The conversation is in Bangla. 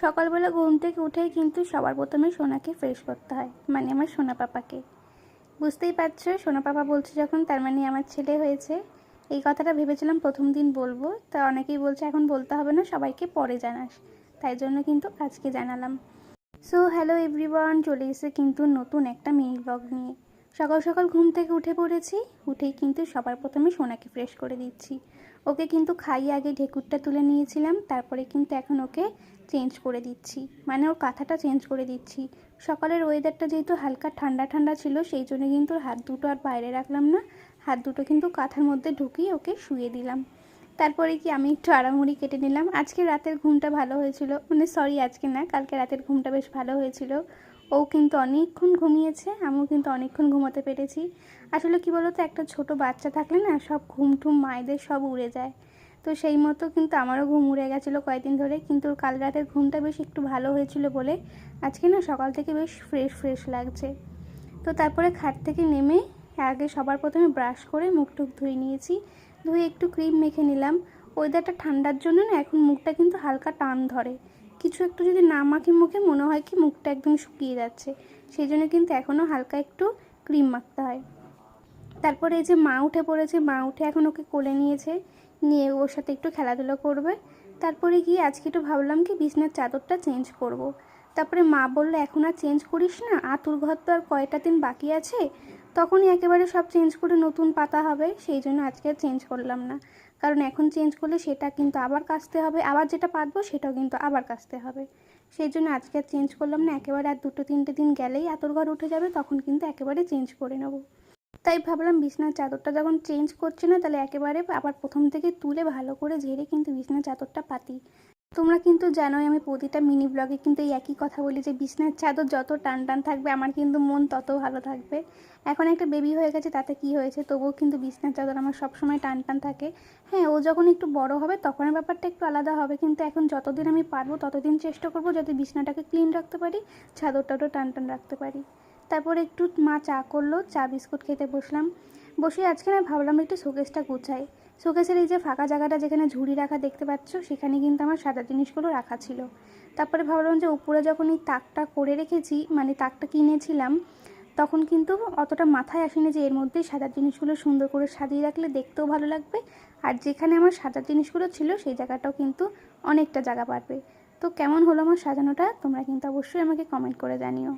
সকালবেলা ঘুম থেকে উঠেই কিন্তু সবার প্রথমে সোনাকে ফ্রেশ করতে হয়, মানে আমার সোনা পাপাকে। বুঝতেই পারছো, সোনা পাপা বলছে যখন তার মানে আমার ছেলে হয়েছে। এই কথাটা ভেবেছিলাম প্রথম দিন বলবো, তা অনেকেই বলছে এখন বলতে হবে না, সবাইকে পরে জানাস, তাই জন্য কিন্তু আজকে জানালাম। সো হ্যালো এভরিওয়ান, চলে এসে কিন্তু নতুন একটা মিনি ব্লগ নিয়ে। সকাল সকাল ঘুম থেকে উঠে পড়েছি, উঠেই কিন্তু সবার প্রথমে সোনাকে ফ্রেশ করে দিচ্ছি। ওকে কিন্তু খাইয়ে আগে ঢেকুরটা তুলে নিয়েছিলাম, তারপরে কিন্তু এখন ওকে চেঞ্জ করে দিচ্ছি, মানে ওর কাঁথাটা চেঞ্জ করে দিচ্ছি। সকালের ওয়েদারটা যেহেতু হালকা ঠান্ডা ঠান্ডা ছিল, সেই জন্য কিন্তু হাত দুটো আর বাইরে রাখলাম না, হাত দুটো কিন্তু কাঁথার মধ্যে ঢুকিয়ে ওকে শুয়ে দিলাম। তারপরে কি আমি একটু আড়ামুড়ি কেটে নিলাম। আজকে রাতের ঘুমটা ভালো হয়েছিল, মানে সরি আজকে না, কালকে রাতের ঘুমটা বেশ ভালো হয়েছিল। ও কিন্তু অনেকক্ষণ ঘুমিয়েছে, আমিও কিন্তু অনেকক্ষণ ঘুমাতে পেরেছি। আসলে কি বলতো, একটা ছোট বাচ্চা থাকলে না সব ঘুম ঠুম মায়েদের সব উড়ে যায়। তো সেই মতো কিন্তু আমারও ঘুম উড়ে গেছিলো কয়েকদিন ধরে, কিন্তু কাল রাতের ঘুমটা বেশ একটু ভালো হয়েছিল বলে আজকে না সকাল থেকে বেশ ফ্রেশ ফ্রেশ লাগছে। তো তারপরে খাট থেকে নেমে আগে সবার প্রথমে ব্রাশ করে মুখ টুক ধুয়ে নিয়েছি। ধুয়ে একটু ক্রিম মেখে নিলাম। ওয়েদারটা ঠান্ডার জন্য না এখন মুখটা কিন্তু হালকা টান ধরে। কিছু একটু যদি না মাখি মুখে মনে হয় কি মুখটা একদম শুকিয়ে যাচ্ছে, সেই জন্য কিন্তু এখনও হালকা একটু ক্রিম মাখতে হয়। তারপরে এই যে মা উঠে পড়েছে, মা উঠে এখন ওকে কোলে নিয়েছে, নিয়ে ওর সাথে একটু খেলাধুলো করবে। তারপরে গিয়ে আজকে একটু ভাবলাম কি বিছনার চাদরটা চেঞ্জ করব। তারপরে মা বললো এখন আর চেঞ্জ করিস না, আতুর ঘর তো আর কয়টা দিন বাকি আছে, তখনই একেবারে সব চেঞ্জ করে নতুন পাতা হবে, সেই জন্য আজকে আর চেঞ্জ করলাম না। কারণ এখন চেঞ্জ করলে সেটা কিন্তু আবার কাচতে হবে, আবার যেটা পাতবো সেটাও কিন্তু আবার কাচতে হবে। সেই জন্য আজকে আর চেঞ্জ করলাম না, একেবারে আর 2-3 দিন গেলেই আতুর ঘর উঠে যাবে, তখন কিন্তু একেবারে চেঞ্জ করে নেবো। তাই ভাবলাম বিছনার চাদরটা যখন চেঞ্জ করছে না, তাহলে একেবারে আবার প্রথম থেকে তুলে ভালো করে ঝেড়ে কিন্তু বিছনার চাদরটা পাতি। তোমরা কিন্তু জানোই আমি প্রতিটা মিনি ব্লগে কিন্তু এই একই কথা বলি যে বিছনার চাদর যত টান টান থাকবে আমার কিন্তু মন তত ভালো থাকবে। এখন একটা বেবি হয়ে গেছে, তাতে কি হয়েছে, তবুও কিন্তু বিছনার চাদর আমার সবসময় টান টান থাকে। হ্যাঁ, ও যখন একটু বড় হবে তখন ব্যাপারটা একটু আলাদা হবে, কিন্তু এখন যতদিন আমি পারবো ততদিন চেষ্টা করবো যাতে বিছনাটাকে ক্লিন রাখতে পারি, চাদরটাও টান টান রাখতে পারি। তারপরে একটু মা চা করলো, চা বিস্কুট খেতে বসলাম। বসে আজকে না ভাবলাম একটু শোকেসটা গুছাই। শোকেসের এই যে ফাঁকা জায়গাটা যেখানে ঝুড়ি রাখা দেখতে পাচ্ছ, সেখানে কিন্তু আমার সাদা জিনিসগুলো রাখা ছিল। তারপরে ভাবলাম যে উপরে যখন এই তাকটা করে রেখেছি, মানে তাকটা কিনেছিলাম, তখন কিন্তু অতটা মাথায় আসেনি যে এর মধ্যেই সাদা জিনিসগুলো সুন্দর করে সাজিয়ে রাখলে দেখতেও ভালো লাগবে, আর যেখানে আমার সাদা জিনিসগুলো ছিল সেই জায়গাটাও কিন্তু অনেকটা জায়গা পাবে। তো কেমন হলো আমার সাজানোটা তোমরা কিন্তু অবশ্যই আমাকে কমেন্ট করে জানিও।